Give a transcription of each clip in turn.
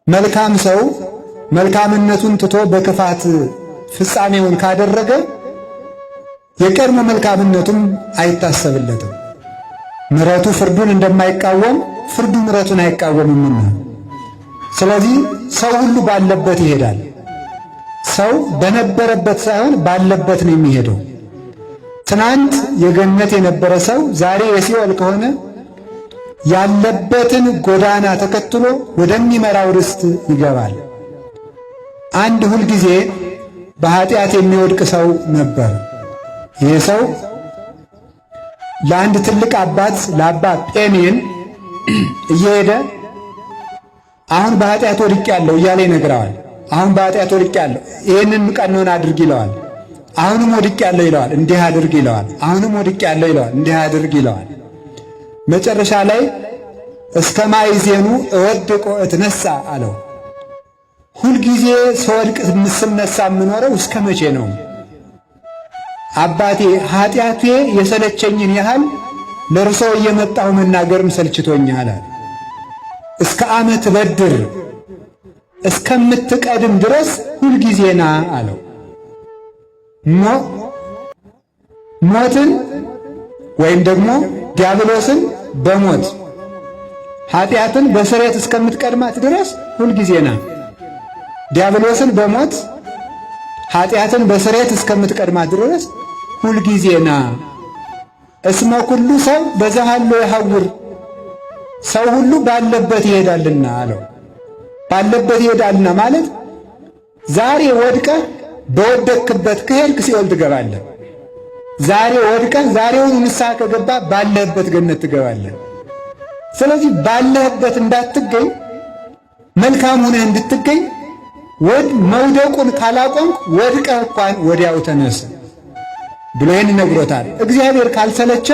መልካም ሰው መልካምነቱን ትቶ በክፋት ፍጻሜውን ካደረገ የቀድሞ መልካምነቱም አይታሰብለትም። ምሕረቱ ፍርዱን እንደማይቃወም ፍርዱ ምሕረቱን አይቃወምምና፣ ስለዚህ ሰው ሁሉ ባለበት ይሄዳል። ሰው በነበረበት ሳይሆን ባለበት ነው የሚሄደው። ትናንት የገነት የነበረ ሰው ዛሬ የሲኦል ከሆነ ያለበትን ጎዳና ተከትሎ ወደሚመራው ርስት ይገባል። አንድ ሁልጊዜ በኃጢአት የሚወድቅ ሰው ነበር። ይህ ሰው ለአንድ ትልቅ አባት ለአባ ጴሜን እየሄደ አሁን በኃጢአት ወድቄአለሁ እያለ ይነግረዋል። አሁን በኃጢአት ወድቄአለሁ፣ ይህንን ቀኖና አድርግ ይለዋል። አሁንም ወድቄአለሁ ይለዋል፣ እንዲህ አድርግ ይለዋል። አሁንም ወድቄአለሁ ይለዋል፣ እንዲህ አድርግ ይለዋል። መጨረሻ ላይ እስከ ማዕዜኑ እወድቅ እትነሣ አለው። ሁልጊዜ ስወድቅ ስነሣ የምኖረው እስከ መቼ ነው? አባቴ ኃጢአቴ የሰለቸኝን ያህል ለእርሶ እየመጣሁ መናገርም ሰልችቶኛል አለ። እስከ ዓመት በድር እስከምትቀድም ድረስ ሁልጊዜና አለው። ሞትን ወይም ደግሞ ዲያብሎስን በሞት ኃጢአትን በስሬት እስከምትቀድማት ድረስ ሁልጊዜና፣ ዲያብሎስን በሞት ኃጢአትን በስሬት እስከምትቀድማት ድረስ ሁልጊዜና። እስመ ኩሉ ሰብ በዘሃሎ ይሐውር፣ ሰው ሁሉ ባለበት ይሄዳልና አለው። ባለበት ይሄዳልና ማለት ዛሬ ወድቀህ በወደቅክበት ከሄድክ ሲኦል ትገባለህ። ዛሬ ወድቀህ ዛሬውን ንስሐ ከገባ ባለህበት ገነት ትገባለህ። ስለዚህ ባለህበት እንዳትገኝ መልካም ሆነህ እንድትገኝ መውደቁን ካላቆምክ ወድቀህ እንኳን ወዲያው ተነስ ብሎ ይህን ነግሮታል። እግዚአብሔር ካልሰለቸ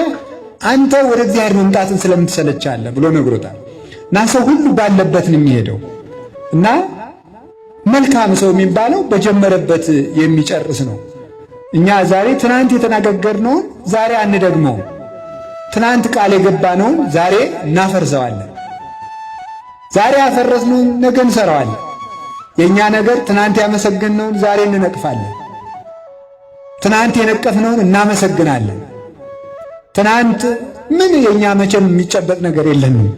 አንተ ወደ እግዚአብሔር መምጣትን ስለምትሰለቻለህ ብሎ ነግሮታል። እና ሰው ሁሉ ባለበት ነው የሚሄደው። እና መልካም ሰው የሚባለው በጀመረበት የሚጨርስ ነው። እኛ ዛሬ ትናንት የተነጋገርነውን ዛሬ አንደግመው። ትናንት ቃል የገባነውን ዛሬ እናፈርሰዋለን። ዛሬ ያፈረስነውን ነገ እንሰራዋለን። የእኛ ነገር ትናንት ያመሰገንነውን ዛሬ እንነቅፋለን። ትናንት የነቀፍነውን እናመሰግናለን። ትናንት ምን የእኛ መቼም የሚጨበጥ ነገር የለንም።